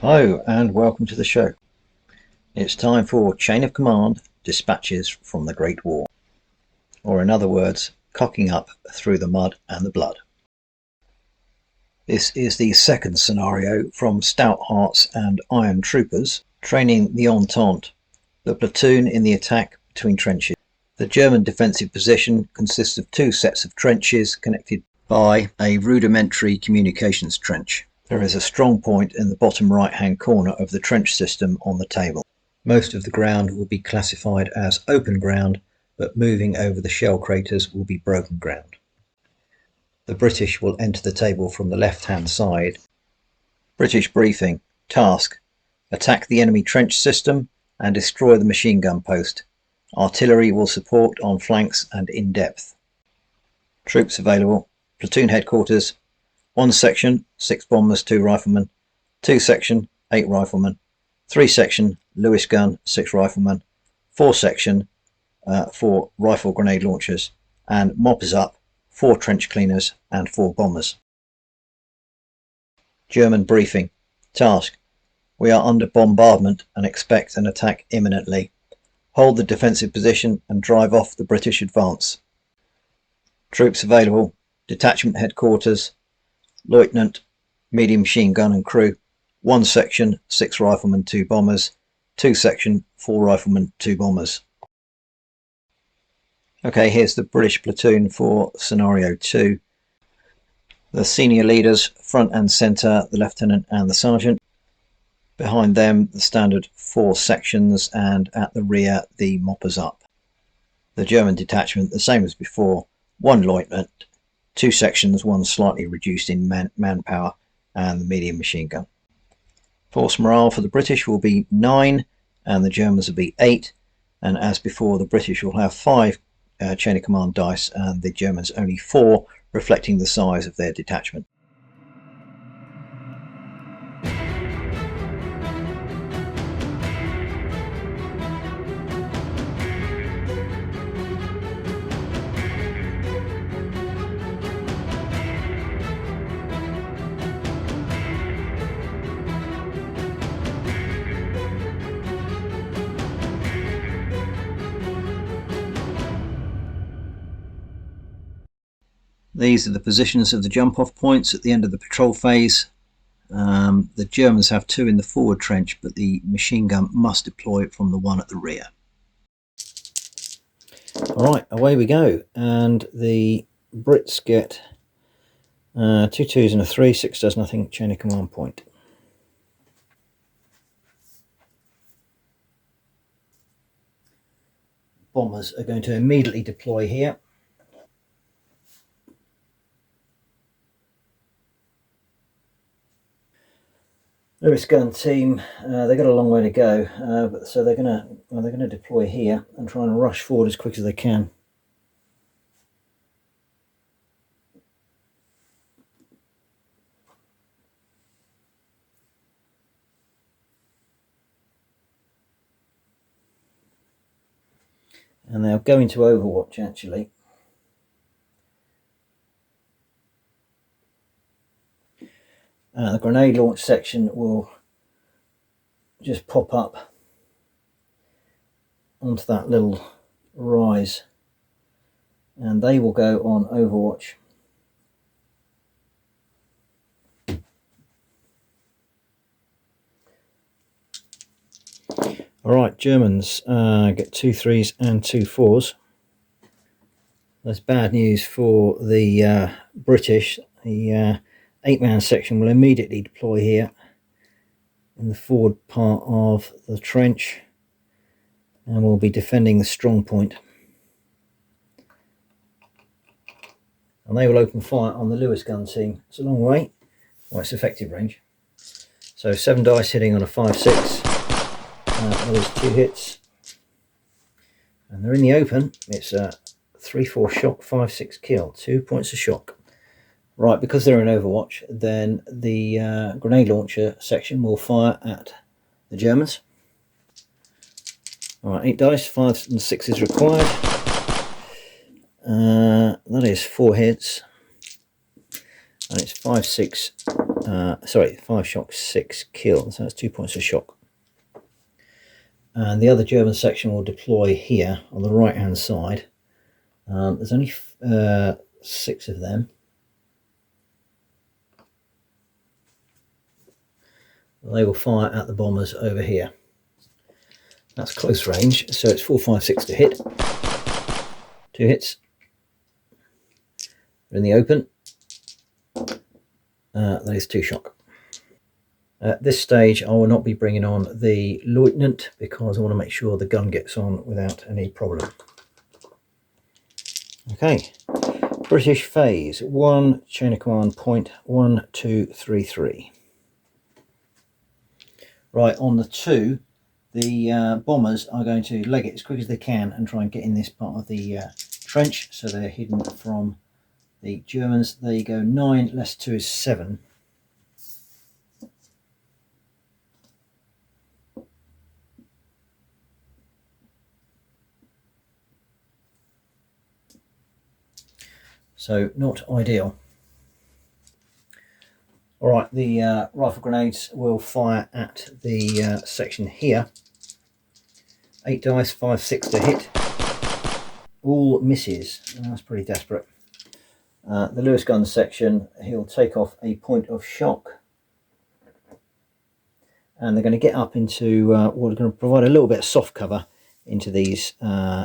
Hello and welcome to the show. It's time for Chain of Command Dispatches from the Great War, or in other words, cocking up through the mud and the blood. This is the second scenario from Stout Hearts and Iron Troopers, training the Entente, the platoon in the attack between trenches. The German defensive position consists of two sets of trenches connected by a rudimentary communications trench. There is a strong point in the bottom right hand corner of the trench system on the table. Most of the ground will be classified as open ground, but moving over the shell craters will be broken ground. The British will enter the table from the left hand side. British briefing. Task: attack the enemy trench system and destroy the machine gun post. Artillery will support on flanks and in depth. Troops available. Platoon headquarters: 1 section, 6 bombers, 2 riflemen; 2 section, 8 riflemen; 3 section, Lewis gun, 6 riflemen; 4 section, 4 rifle grenade launchers; and moppers up, 4 trench cleaners and 4 bombers. German briefing. Task: we are under bombardment and expect an attack imminently. Hold the defensive position and drive off the British advance. Troops available. Detachment headquarters: Lieutenant, medium machine gun and crew; 1 section, 6 riflemen, 2 bombers; 2 section, 4 riflemen, 2 bombers. Okay, here's the British platoon for scenario 2. The senior leaders, front and centre, the lieutenant and the sergeant. Behind them, the standard 4 sections, and at the rear, the moppers up. The German detachment, the same as before: 1 lieutenant, 2 sections, 1 slightly reduced in manpower, and the medium machine gun. Force morale for the British will be 9 and the Germans will be 8, and as before, the British will have 5 chain of command dice and the Germans only 4, reflecting the size of their detachment. These are the positions of the jump-off points at the end of the patrol phase. The Germans have 2 in the forward trench, but the machine gun must deploy from the one at the rear. Alright, away we go, and the Brits get 2 2s and a 3, 6 does nothing, chain of command point. Bombers are going to immediately deploy here. Lewis gun team, they've got a long way to go, so they're going to deploy here and try and rush forward as quick as they can. And they'll go into Overwatch actually. The grenade launch section will just pop up onto that little rise, and they will go on Overwatch. Alright, Germans get 2 3s and 2 4s. That's bad news for the British. The 8-man section will immediately deploy here in the forward part of the trench and will be defending the strong point. And they will open fire on the Lewis gun team. It's a long way. Well, it's effective range. So 7 dice hitting on a 5-6. That is 2 hits. And they're in the open. It's a 3-4 shock, 5-6 kill. 2 points of shock. Right, because they're in Overwatch, then the grenade launcher section will fire at the Germans. Alright, 8 dice, 5 and 6 is required. That is 4 hits. And it's 5-6 sorry, 5 shock, 6 kill, so that's 2 points of shock. And the other German section will deploy here on the right hand side. There's only 6 of them. They will fire at the bombers over here. That's close range, so it's 4, 5, 6 to hit. 2 hits. They're in the open. That is 2 shock. At this stage I will not be bringing on the lieutenant because I want to make sure the gun gets on without any problem. Okay, British phase 1, chain of command point 1, 2, 3, 3. Right, on the 2, the bombers are going to leg it as quick as they can and try and get in this part of the trench, so they're hidden from the Germans. There you go, 9 less 2 is 7. So not ideal. Alright, the rifle grenades will fire at the section here. 8 dice, 5, 6 to hit. All misses. That's pretty desperate. The Lewis gun section, he'll take off a point of shock. And they're going to get up into, we're going to provide a little bit of soft cover into these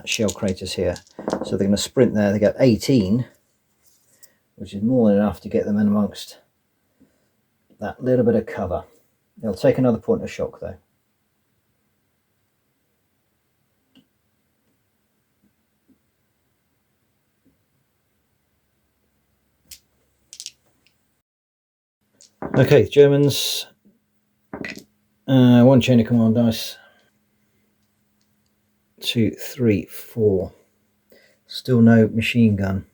shell craters here. So they're going to sprint there. They get 18, which is more than enough to get them in amongst that little bit of cover. They'll take another point of shock though. Okay, Germans, 1 chain of command dice, 2, 3, 4. Still no machine gun.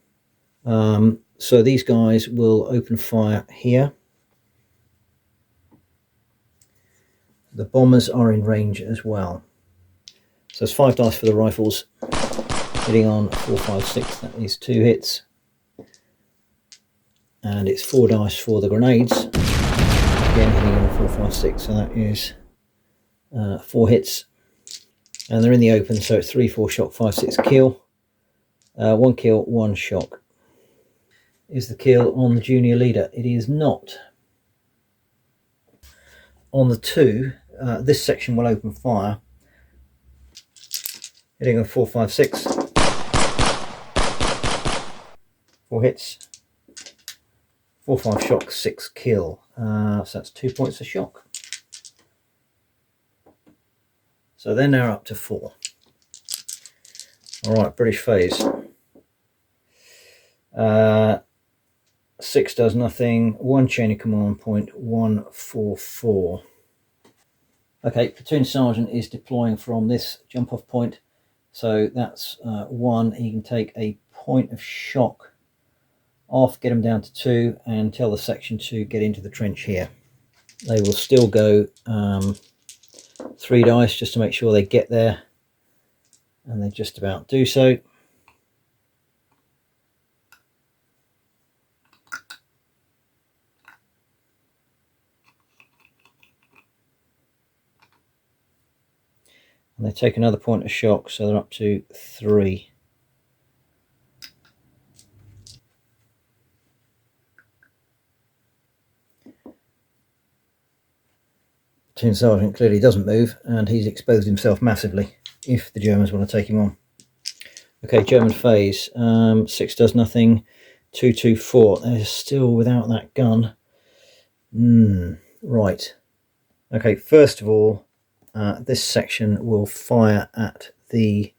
So these guys will open fire here. The bombers are in range as well. So it's 5 dice for the rifles, hitting on 4, 5, 6. That is 2 hits. And it's 4 dice for the grenades, again hitting on 4, 5, 6. So that is 4 hits. And they're in the open, so it's 3, 4 shock, 5, 6 kill. 1 kill, 1 shock. Is the kill on the junior leader? It is not. On the 2, this section will open fire, hitting on 4, 5, 6. 4 hits. 4, 5 shock, 6 kill. So that's 2 points of shock. So they're now up to 4. Alright, British phase. 6 does nothing. 1 chain of command point, 1, 4, 4. Okay, platoon sergeant is deploying from this jump off point. So that's 1. He can take a point of shock off, get them down to 2, and tell the section to get into the trench here. They will still go 3 dice just to make sure they get there, and they just about do so. And they take another point of shock, so they're up to 3. Platoon sergeant clearly doesn't move, and he's exposed himself massively if the Germans want to take him on. Okay, German phase. 6 does nothing. 2, 2, 4. They're still without that gun. Right. Okay, first of all, this section will fire at the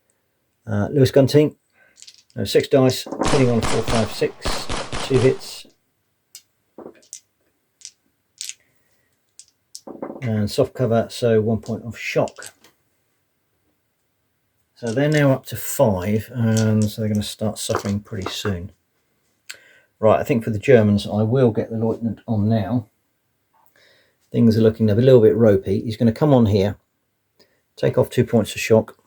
Lewis gun team. 6 dice, hitting on 4, 5, 6. 2 hits. And soft cover, so 1 point of shock. So they're now up to 5, and so they're going to start suffering pretty soon. Right, I think for the Germans, I will get the lieutenant on now. Things are looking a little bit ropey. He's going to come on here, take off 2 points of shock,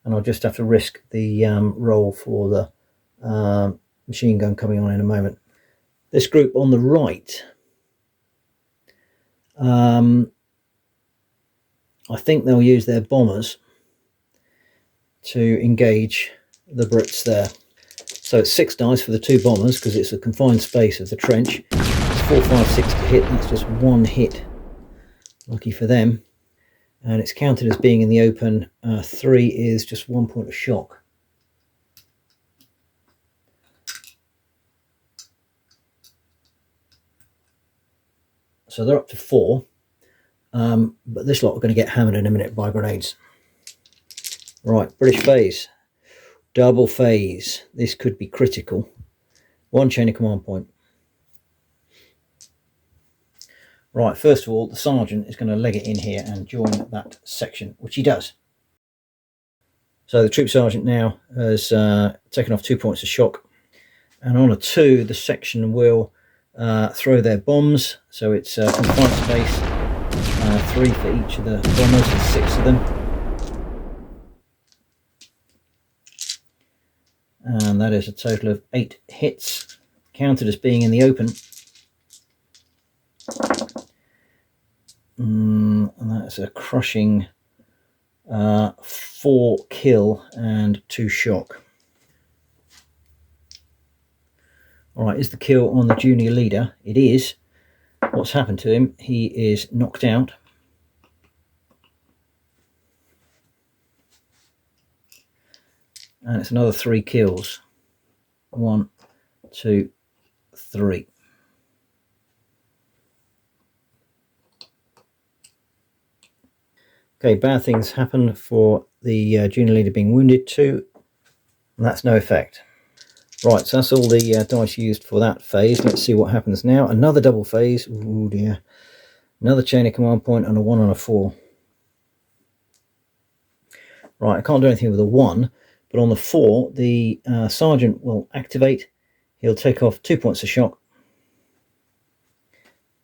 and I'll just have to risk the roll for the machine gun coming on in a moment. This group on the right, I think they'll use their bombers to engage the Brits there. So it's 6 dice for the 2 bombers because it's a confined space of the trench. It's 4, 5, 6 to hit. That's just 1 hit. Lucky for them. And it's counted as being in the open. 3 is just 1 point of shock. So they're up to 4. But this lot are going to get hammered in a minute by grenades. Right, British phase. Double phase. This could be critical. 1 chain of command point. Right, first of all, the sergeant is going to leg it in here and join that section, which he does. So the troop sergeant now has taken off 2 points of shock. And on a 2, the section will throw their bombs. So it's confined space, 3 for each of the bombers, and 6 of them. And that is a total of 8 hits, counted as being in the open. And that's a crushing 4 kill and 2 shock. Alright, is the kill on the junior leader? It is. What's happened to him? He is knocked out. And it's another 3 kills. 1, 2, 3. Okay, bad things happen for the junior leader being wounded too, and that's no effect. Right, so that's all the dice used for that phase. Let's see what happens now. Another double phase. Oh dear. Another chain of command point and a 1 and a 4. Right, I can't do anything with a 1, but on the 4, the sergeant will activate. He'll take off 2 points of shock,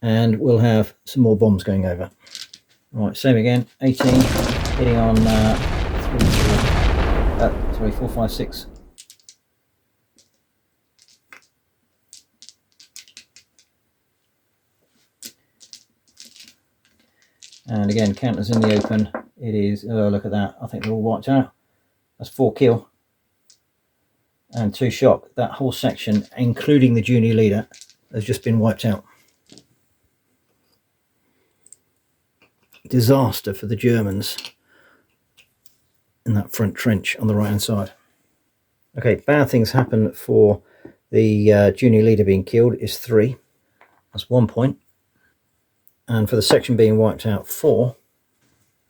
and we'll have some more bombs going over. Right, same again. 18, hitting on 4, 5, 6. And again, counters in the open. It is, oh, look at that. I think they're all wiped out. That's 4 kill and 2 shock. That whole section, including the junior leader, has just been wiped out. Disaster for the Germans in that front trench on the right hand side. Okay, bad things happen for the junior leader being killed is 3. That's 1 point. And for the section being wiped out, 4.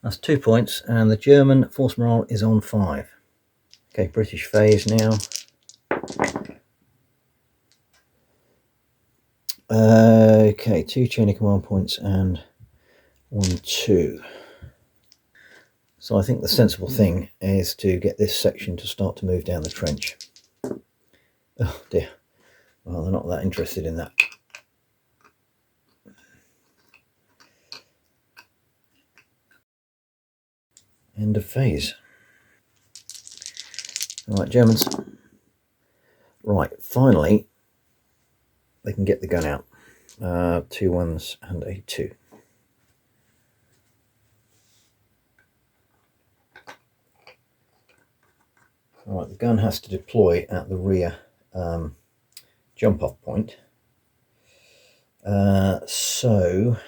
That's 2 points. And the German force morale is on 5. Okay, British phase now. Okay, 2 chain of command points and 1, 2. So I think the sensible thing is to get this section to start to move down the trench. Oh dear. Well, they're not that interested in that. End of phase. Right, Germans. Right, finally, they can get the gun out. 2 1s and a 2. Right, the gun has to deploy at the rear jump-off point. So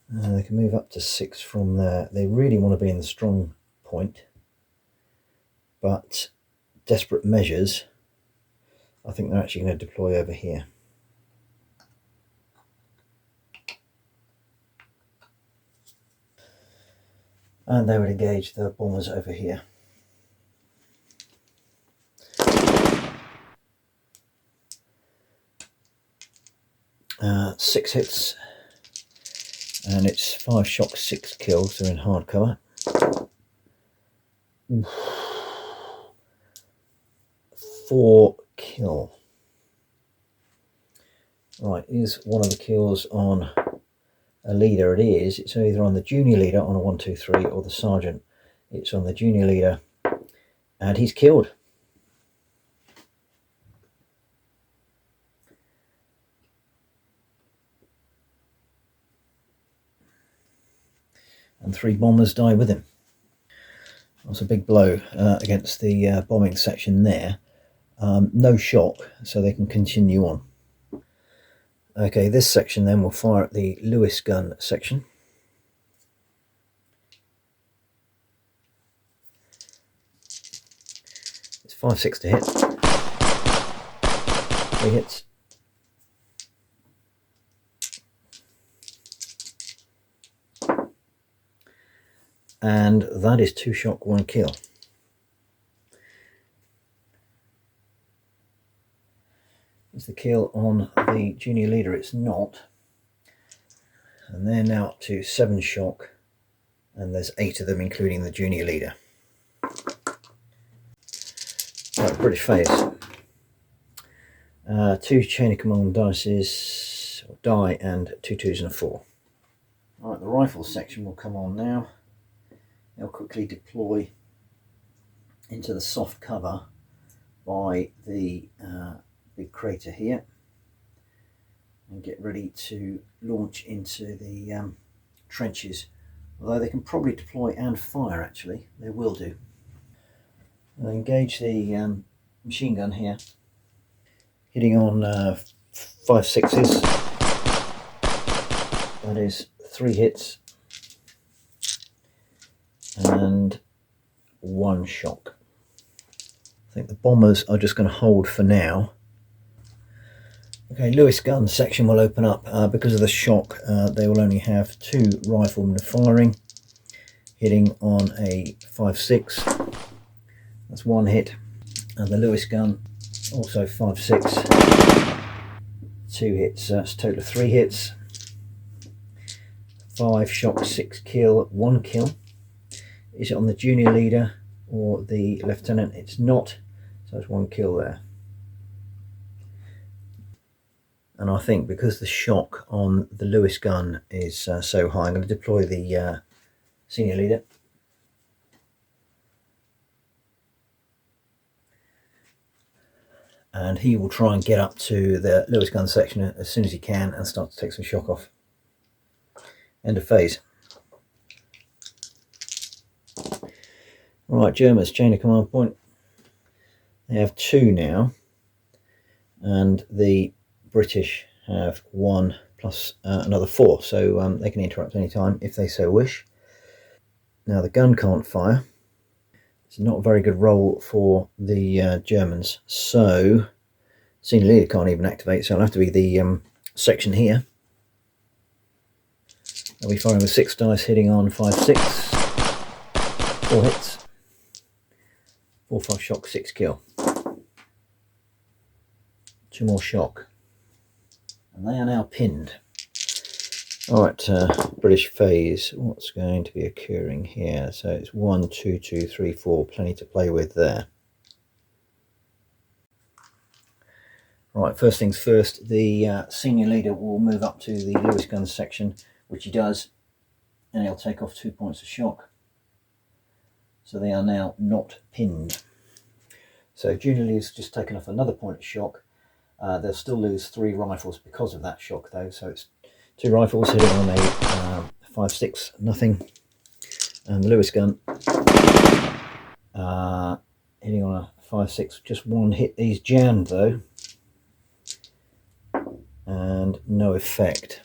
they can move up to 6 from there. They really want to be in the strong point, but desperate measures, I think they're actually going to deploy over here. And they would engage the bombers over here. 6 hits, and it's 5 shock, 6 kills. They're in hard cover. 4 kill. Right, is one of the kills on a leader? It is. It's either on the junior leader on a 1, 2, 3, or the sergeant. It's on the junior leader, and he's killed. and 3 bombers die with him. That's a big blow against the bombing section there. No shock, so they can continue on. Okay, this section then will fire at the Lewis gun section. It's 5-6 to hit. 3 hits. And that is 2 shock, 1 kill. It's the kill on the junior leader, it's not. And they're now up to 7 shock, and there's 8 of them, including the junior leader. Right, British phase. 2 chain of command dices, or die, and 2 2s and a 4. Right, the rifle section will come on now. They'll quickly deploy into the soft cover by the big crater here and get ready to launch into the trenches, although they can probably deploy and fire. Actually, they will do. I'll engage the machine gun here, hitting on 5-6s. That is 3 hits and 1 shock. I think the bombers are just going to hold for now. Okay, Lewis gun section will open up. Because of the shock, they will only have 2 riflemen firing, hitting on a 5-6. That's 1 hit. And the Lewis gun, also 5-6. 2 hits, that's a total of 3 hits. 5 shock, 6 kill, 1 kill. Is it on the junior leader or the lieutenant? It's not, so it's 1 kill there. And I think because the shock on the Lewis gun is so high, I'm going to deploy the senior leader. And he will try and get up to the Lewis gun section as soon as he can and start to take some shock off. End of phase. Right, Germans, chain of command point. They have 2 now, and the British have 1 plus another 4, so they can interrupt any time if they so wish. Now the gun can't fire. It's not a very good roll for the Germans, so senior leader can't even activate, so it'll have to be the section here. They'll be firing with 6 dice, hitting on 5-6, 4 hits, 4-5 shock, 6 kill. 2 more shock. And they are now pinned. Alright, British phase. What's going to be occurring here? So it's 1, 2, 2, 3, 4. Plenty to play with there. Right, first things first, the senior leader will move up to the Lewis gun section, which he does, and he'll take off 2 points of shock. So they are now not pinned. So junior leader's just taken off another point of shock. They'll still lose 3 rifles because of that shock though, so it's 2 rifles hitting on a 5-6, nothing, and the Lewis gun hitting on a 5-6, just 1 hit. He's jammed though, and no effect,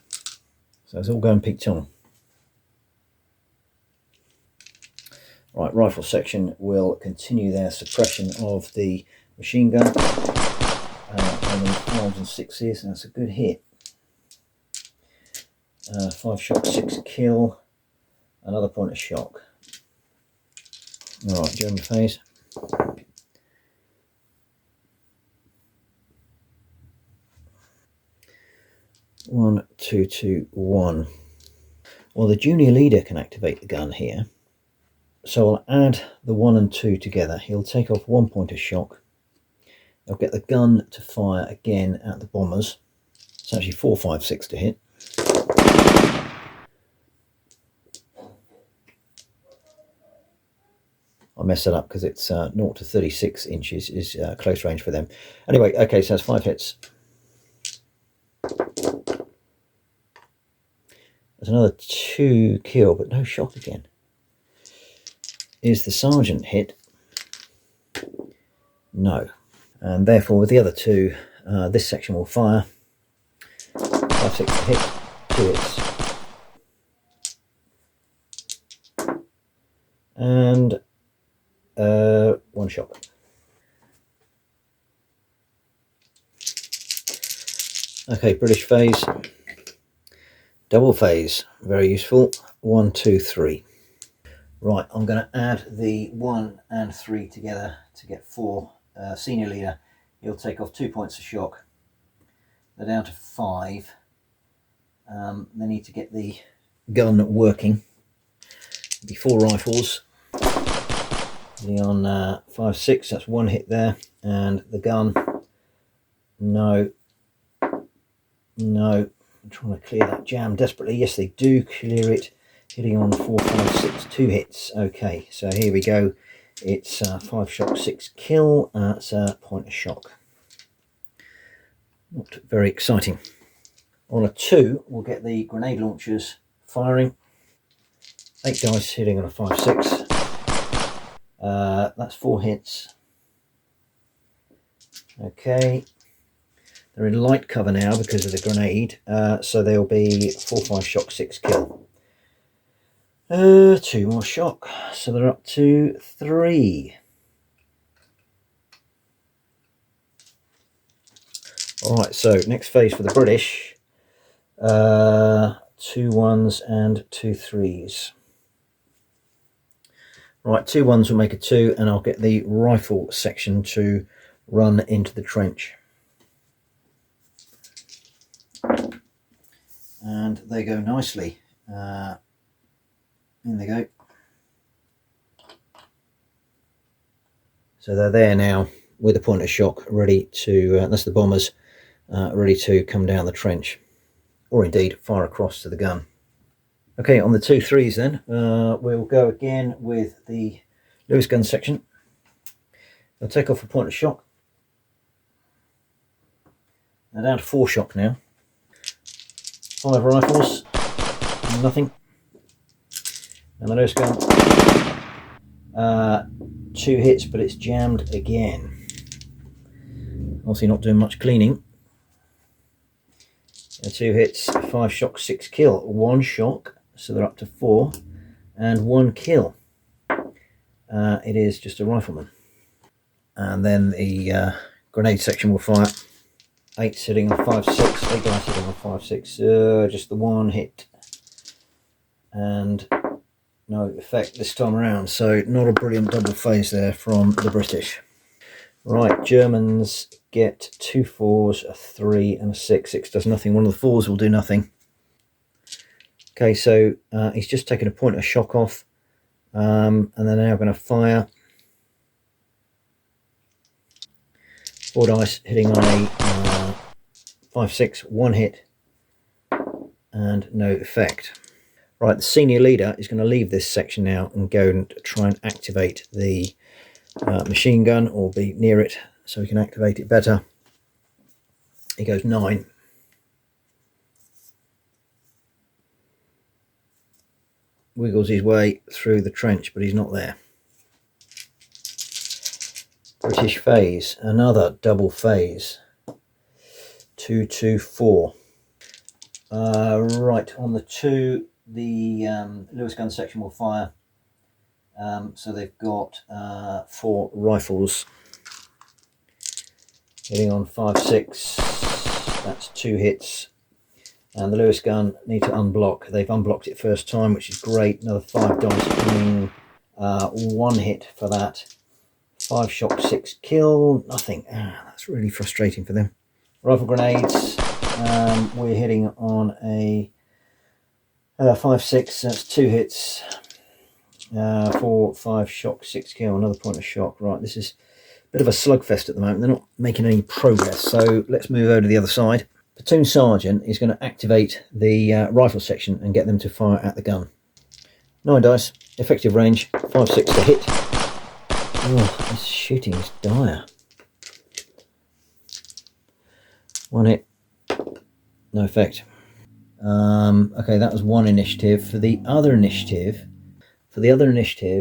so it's all going peaked on. Right, rifle section will continue their suppression of the machine gun. On the 5s and 6s, and that's a good hit. 5 shock, 6 kill, another point of shock. Alright, German phase. One, two, two, 1. Well, the junior leader can activate the gun here. So I'll add the 1 and 2 together. He'll take off 1 point of shock. They'll get the gun to fire again at the bombers. It's actually 4, 5, 6 to hit. I messed that up because it's 0 to 36 inches is close range for them. Anyway, okay, so that's 5 hits. There's another 2 kill, but no shock again. Is the sergeant hit? No. And therefore, with the other 2, this section will fire. 5, 6 to hit, 2 hits. And 1 shock. Okay, British phase. Double phase, very useful. 1, 2, 3. Right, I'm going to add the 1 and 3 together to get 4. Senior leader, he'll take off 2 points of shock. They're down to 5. They need to get the gun working. The 4 rifles. On 5, 6, that's 1 hit there. And the gun, no. I'm trying to clear that jam desperately. Yes, they do clear it. Hitting on 4, 5, 6, 2 hits. Okay, so here we go. It's 5 shock, 6 kill. That's a point of shock. Not very exciting. On a 2, we'll get the grenade launchers firing. 8 dice hitting on a 5, 6. That's 4 hits. Okay. They're in light cover now because of the grenade, so they'll be 4, 5 shock, 6 kill. 2 more shock, so they're up to 3. Alright, so next phase for the British. 2 1s and 2 3s. Right, 2 1s will make a 2, and I'll get the rifle section to run into the trench. And they go nicely. In they go. So they're there now with a point of shock, ready to, that's the bombers, ready to come down the trench, or indeed fire across to the gun. Okay, on the 2 3s then, we'll go again with the Lewis gun section. They'll take off a point of shock. They're down to 4 shock now. 5 rifles, nothing. And the Lewis gun, 2 hits, but it's jammed again. Obviously not doing much cleaning. 2 hits, 5 shock, 6 kill. 1 shock, so they're up to 4, and 1 kill. It is just a rifleman. And then the grenade section will fire. 8 sitting on 5, 6, 8 guys sitting on 5, 6, just the 1 hit. And no effect this time around, so not a brilliant double phase there from the British. Right, Germans get 2 4s, a 3 and a 6. 6 does nothing, one of the 4s will do nothing. Okay, so he's just taken a point of shock off, and they're now going to fire. 4 dice hitting on a 5, 6, 1 hit, and no effect. Right, the senior leader is going to leave this section now and go and try and activate the machine gun, or be near it so he can activate it better. He goes 9. Wiggles his way through the trench, but he's not there. British phase, another double phase. 2 2 4. Right, on the 2, the Lewis gun section will fire. So they've got 4 rifles hitting on 5 6. That's 2 hits, and the Lewis gun need to unblock. They've unblocked it first time, which is great. Another 5 dice coming, 1 hit for that. 5 shock, 6 kill, nothing. That's really frustrating for them. Rifle grenades, we're hitting on a 5 6. That's 2 hits. 4 5 shock, 6 kill, another point of shock. Right, this is a bit of a slugfest at the moment. They're not making any progress, so let's move over to the other side. Platoon sergeant is going to activate the rifle section and get them to fire at the gun. 9 dice, effective range, 5 6 to hit. Oh, this shooting is dire. 1 hit, no effect. Okay, that was one initiative. For the other initiative,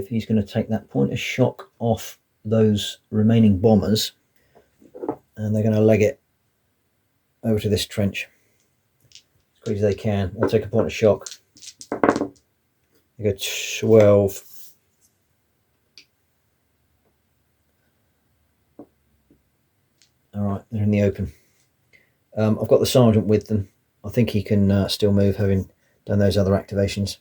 he's going to take that point of shock off those remaining bombers, and they're going to leg it over to this trench as quick as they can. They'll take a point of shock. They go 12. All right, they're in the open. I've got the sergeant with them. I think he can still move, having done those other activations.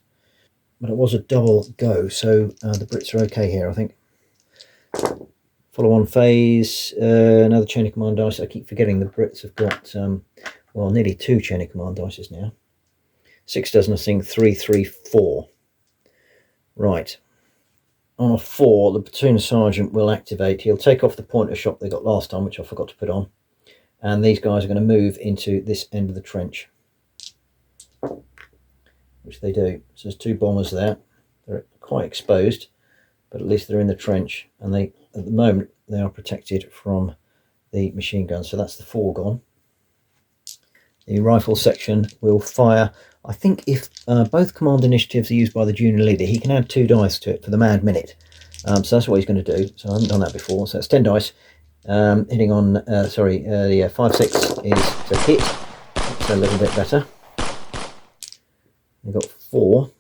But it was a double go, so the Brits are okay here, I think. Follow on phase, another chain of command dice. I keep forgetting the Brits have got, well, nearly 2 chain of command dices now. 6 does nothing, 3, 3, 4. Right. On a 4, the platoon sergeant will activate. He'll take off the point of shock they got last time, which I forgot to put on. And these guys are going to move into this end of the trench, which they do. So there's 2 bombers there. They're quite exposed, but at least they're in the trench, and they, at the moment, they are protected from the machine gun. So that's the 4 gone. The rifle section will fire. I think if both command initiatives are used by the junior leader, he can add 2 dice to it for the mad minute. So that's what he's going to do. So I haven't done that before. So it's 10 dice. Hitting on, the 5-6 is to hit. That's a little bit better. We've got 4.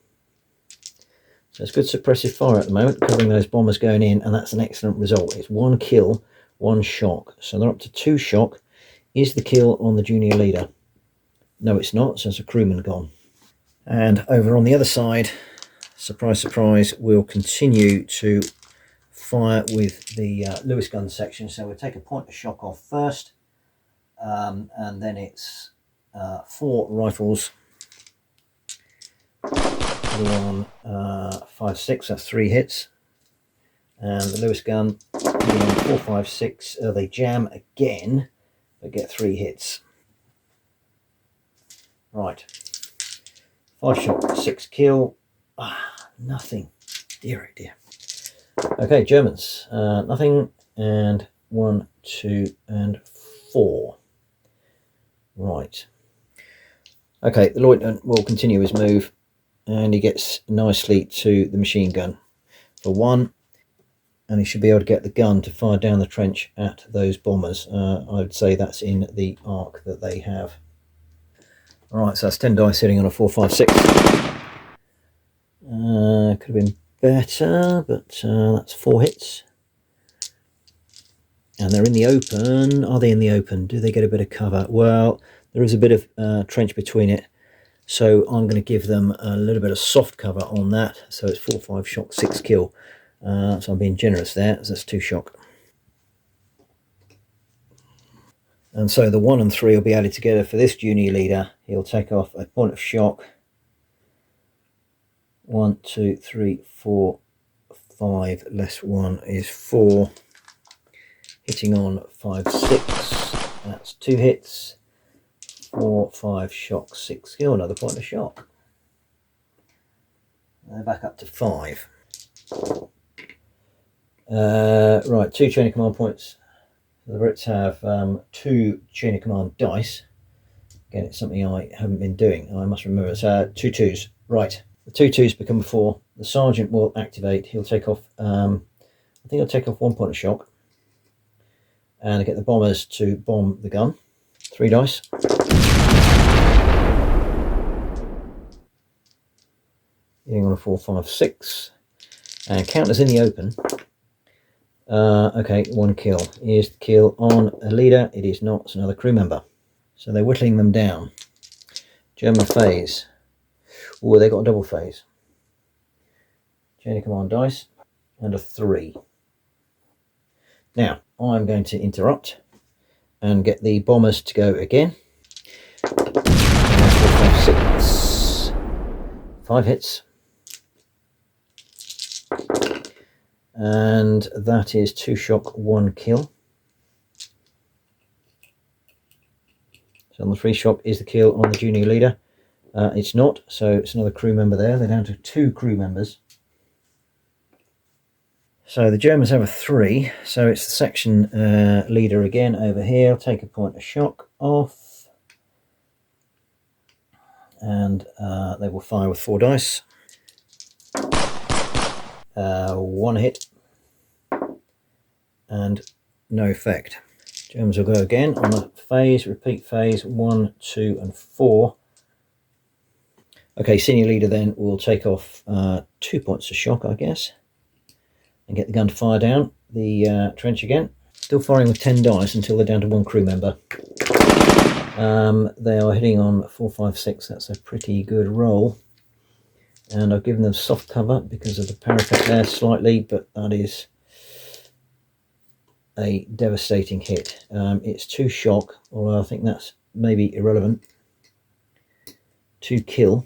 So it's good suppressive fire at the moment, covering those bombers going in, and that's an excellent result. It's 1 kill, 1 shock. So they're up to 2 shock. Is the kill on the junior leader? No, it's not, so it's a crewman gone. And over on the other side, surprise, surprise, we'll continue to fire with the Lewis gun section. So we'll take a point of shock off first, and then it's 4 rifles. On 5-6, that's 3 hits, and the Lewis gun on 4-5-6, they jam again but get 3 hits. Right, 5 shot, 6 kill. Nothing. Dear, oh dear. Okay, Germans, nothing, and 1, 2, and 4. Right. Okay, the lieutenant will continue his move, and he gets nicely to the machine gun for 1, and he should be able to get the gun to fire down the trench at those bombers. I would say that's in the arc that they have. Alright, so that's 10 dice hitting on a 4-5-6. Could have been better, but that's 4 hits. And they're in the open. Are they in the open? Do they get a bit of cover? Well, there is a bit of trench between it. So I'm going to give them a little bit of soft cover on that. So it's 4-5 shock, 6 kill. So I'm being generous there. So that's 2 shock. And so the 1 and 3 will be added together for this junior leader. He'll take off a point of shock. 1, 2, 3, 4, 5. Less 1 is 4. Hitting on 5-6. That's 2 hits. 4-5 shock, 6 kill. Another point of shock. They're back up to 5. Right, 2 chain of command points. The Brits have 2 chain of command dice. Again, it's something I haven't been doing. I must remember. It's 2 2s. Right, the 2 2s become 4. The sergeant will activate. He'll take off. I think he'll take off 1 point of shock, and get the bombers to bomb the gun. 3 dice. Hitting on a 4-5-6, and counters in the open. Okay, 1 kill. Here's the kill on a leader. It is not. It's another crew member. So they're whittling them down. German phase. Oh, they got a double phase. Chain of command dice and a 3. Now I'm going to interrupt and get the bombers to go again. 4-5-6. 5 hits. And that is 2 shock, 1 kill. So on the 3 shock is the kill on the junior leader. It's not, so it's another crew member there. They're down to 2 crew members. So the Germans have a 3, so it's the section leader again over here. I'll take a point of shock off. and they will fire with 4 dice. 1 hit and no effect. Germans will go again on a phase, repeat phase 1, 2 and 4. Okay, senior leader then will take off 2 points of shock, I guess, and get the gun to fire down the trench again. Still firing with 10 dice until they're down to 1 crew member. They are hitting on 4, 5, 6. That's a pretty good roll. And I've given them soft cover because of the parapet there slightly, but that is a devastating hit. It's 2 shock, although I think that's maybe irrelevant. 2 kill.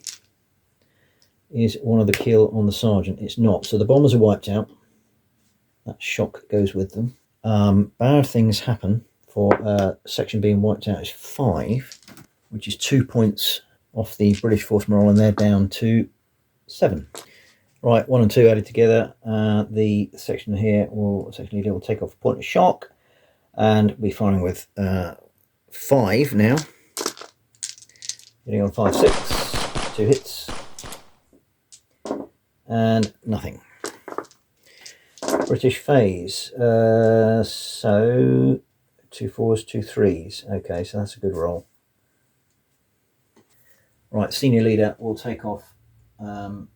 Is one of the kill on the sergeant. It's not. So the bombers are wiped out. That shock goes with them. Bad things happen for section being wiped out is 5, which is 2 points off the British force morale, and they're down to 7. Right, 1 and 2 added together. The section here section leader will take off a point of shock and be firing with 5 now. Hitting on 5, 6. 2 hits. And nothing. British phase. So 2 4s, 2 3s. Okay, so that's a good roll. Right, senior leader will take off 2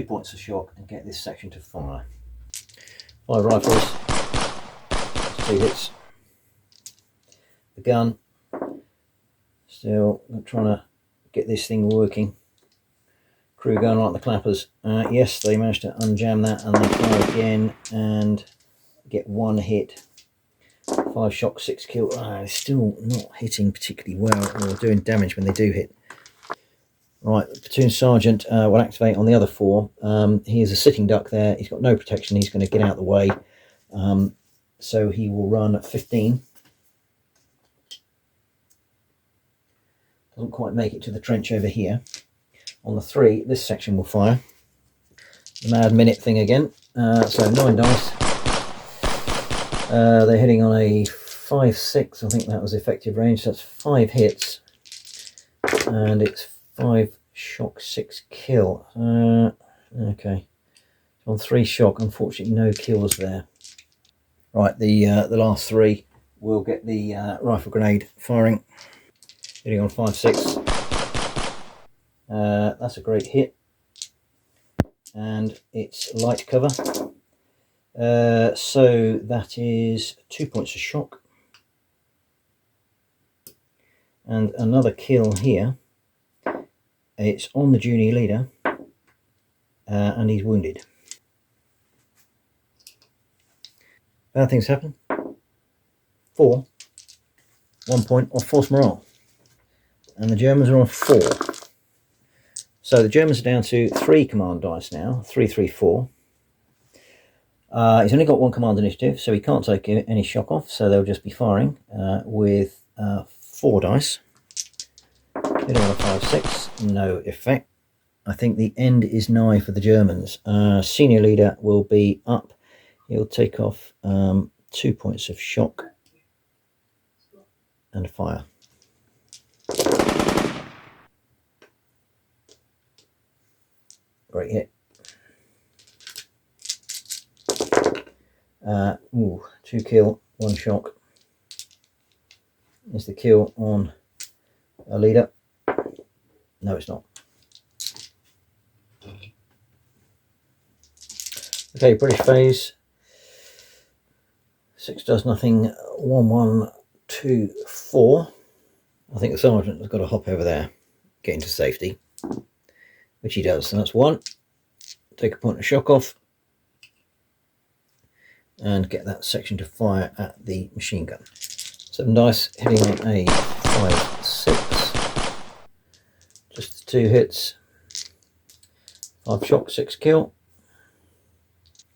points of shock and get this section to fire. 5 rifles. 2 hits. The gun. Still trying to get this thing working. Crew going like the clappers. Yes, they managed to unjam that, and they fire again and get 1 hit. 5 shock, 6 kill. Still not hitting particularly well, or doing damage when they do hit. Right, the platoon sergeant will activate on the other 4. He is a sitting duck there. He's got no protection. He's going to get out of the way. So he will run at 15. Doesn't quite make it to the trench over here. On the 3, this section will fire. The mad minute thing again. So 9 dice. They're hitting on a 5, 6. I think that was effective range. So that's 5 hits. And it's 5 shock, 6 kill. Okay. On 3 shock, unfortunately no kills there. Right, the last 3 will get the rifle grenade firing. Hitting on 5, 6. That's a great hit, and it's light cover, so that is 2 points of shock, and another kill here. It's on the junior leader, and he's wounded. Bad things happen. 4, 1 point off force morale, and the Germans are on 4. So the Germans are down to 3 command dice now, 3, 3, 4. He's only got 1 command initiative, so he can't take any shock off, so they'll just be firing with 4 dice. Hitting on a 5, 6, no effect. I think the end is nigh for the Germans. Senior leader will be up. He'll take off 2 points of shock and fire. Great hit. 2 kill, 1 shock. Is the kill on a leader? No, it's not. Okay, British phase. 6 does nothing. 1, 1, 2, 4. I think the sergeant has got to hop over there, get into safety, which he does. So that's 1. Take a point of shock off and get that section to fire at the machine gun. 7 dice, hitting on a 5, 6. Just 2 hits. 5 shock, 6 kill.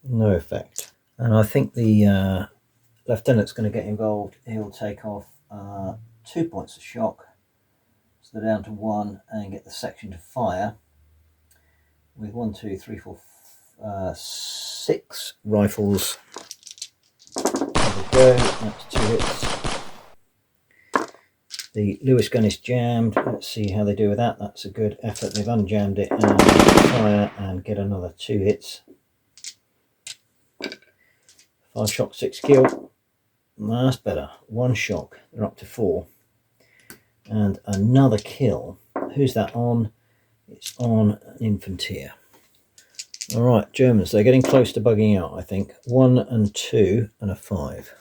No effect. And I think the lieutenant's going to get involved. He'll take off 2 points of shock. So they're down to 1 and get the section to fire with 1, 2, 3, 4, 6 rifles. There we go. That's 2 hits. The Lewis gun is jammed. Let's see how they do with that. That's a good effort. They've unjammed it and fire and get another 2 hits. 5 shock, 6 kill. That's better. 1 shock. They're up to 4. And another kill. Who's that on? It's on an Infanteer. Alright, Germans, they're getting close to bugging out, I think. 1 and 2 and a 5.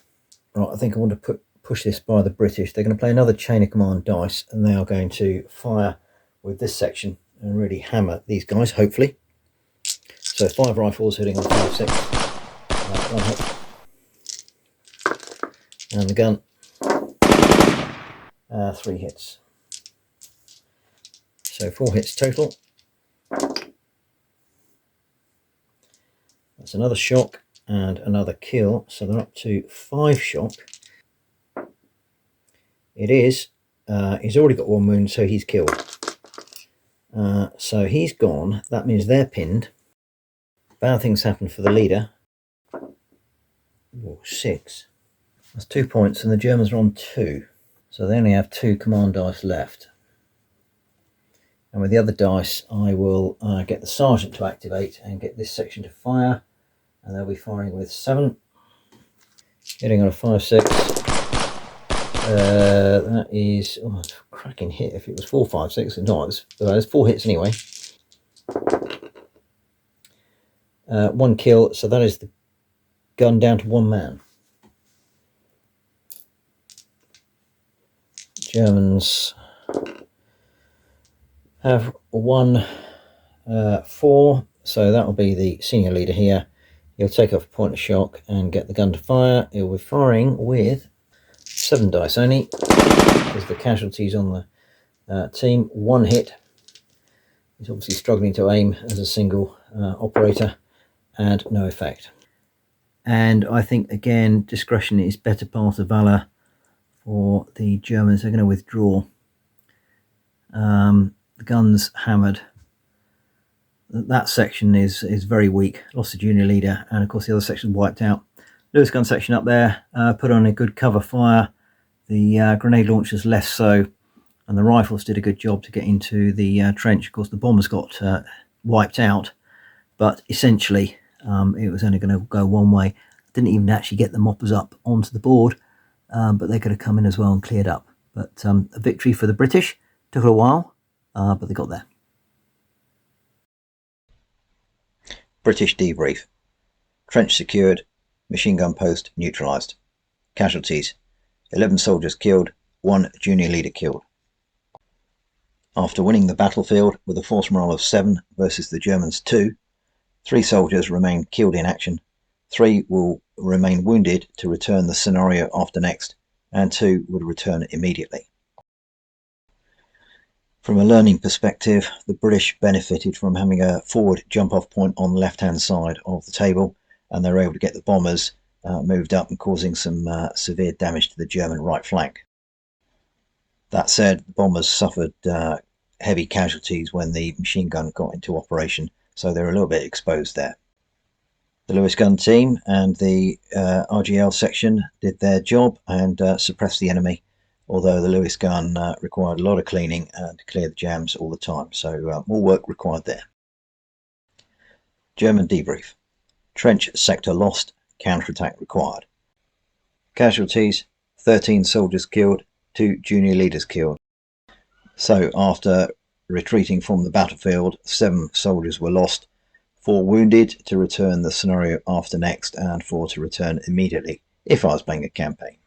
Right, I think I want to push this by the British. They're going to play another chain of command dice, and they are going to fire with this section and really hammer these guys, hopefully. So 5 rifles hitting on 5, 6. 1 hit. And the gun. 3 hits. So 4 hits total. That's another shock and another kill. So they're up to 5 shock. It is. He's already got 1 wound, so he's killed. So he's gone. That means they're pinned. Bad things happen for the leader. Ooh, 6. That's 2 points, and the Germans are on 2. So they only have 2 command dice left. And with the other dice, I will get the sergeant to activate and get this section to fire. And they'll be firing with 7. Hitting on a 5, 6. That is a cracking hit. If it was 4, 5, 6, no, there's 4 hits anyway. 1 kill, so that is the gun down to 1 man. Germans have 1, 4, so that will be the senior leader here. He'll take off a point of shock and get the gun to fire. He'll be firing with 7 dice only, because the casualties on the team. 1 hit. He's obviously struggling to aim as a single operator, and no effect. And I think, again, discretion is better part of valor for the Germans. They're going to withdraw. The gun's hammered. That section is very weak. Lost the junior leader, and of course the other section wiped out. Lewis gun section up there, put on a good cover fire. The grenade launchers less so, and the rifles did a good job to get into the trench. Of course the bombers got wiped out, but essentially it was only going to go one way. Didn't even actually get the moppers up onto the board, but they could have come in as well and cleared up. But a victory for the British. Took a while, but they got there. British debrief. Trench secured, machine gun post neutralised. Casualties: 11 soldiers killed, 1 junior leader killed. After winning the battlefield with a force morale of 7 versus the Germans 2, 3 soldiers remain killed in action, 3 will remain wounded to return the scenario after next, and 2 would return immediately. From a learning perspective, the British benefited from having a forward jump-off point on the left-hand side of the table, and they were able to get the bombers moved up and causing some severe damage to the German right flank. That said, the bombers suffered heavy casualties when the machine gun got into operation, so they were a little bit exposed there. The Lewis gun team and the RGL section did their job and suppressed the enemy, although the Lewis gun required a lot of cleaning to clear the jams all the time, so more work required there. German debrief. Trench sector lost, counterattack required. Casualties: 13 soldiers killed, 2 junior leaders killed. So after retreating from the battlefield, 7 soldiers were lost, 4 wounded to return the scenario after next, and 4 to return immediately if I was playing a campaign.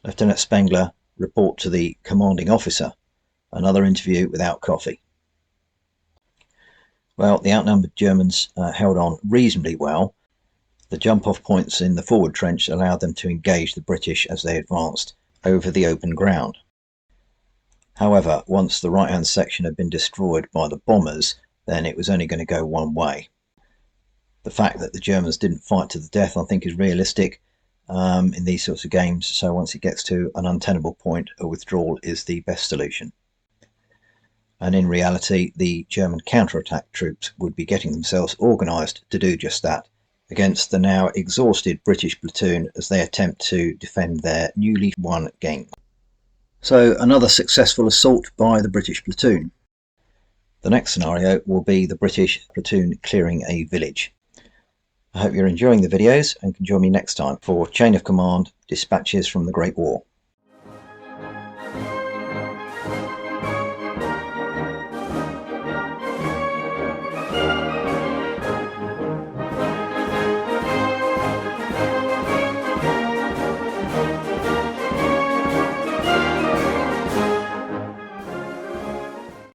Lieutenant Spengler, report to the commanding officer. Another interview without coffee. Well, the outnumbered Germans held on reasonably well. The jump-off points in the forward trench allowed them to engage the British as they advanced over the open ground. However, once the right-hand section had been destroyed by the bombers, then it was only going to go one way. The fact that the Germans didn't fight to the death, I think, is realistic in these sorts of games, so once it gets to an untenable point, a withdrawal is the best solution. And in reality, the German counterattack troops would be getting themselves organised to do just that against the now exhausted British platoon as they attempt to defend their newly won game. So another successful assault by the British platoon. The next scenario will be the British platoon clearing a village. I hope you're enjoying the videos and can join me next time for Chain of Command Dispatches from the Great War.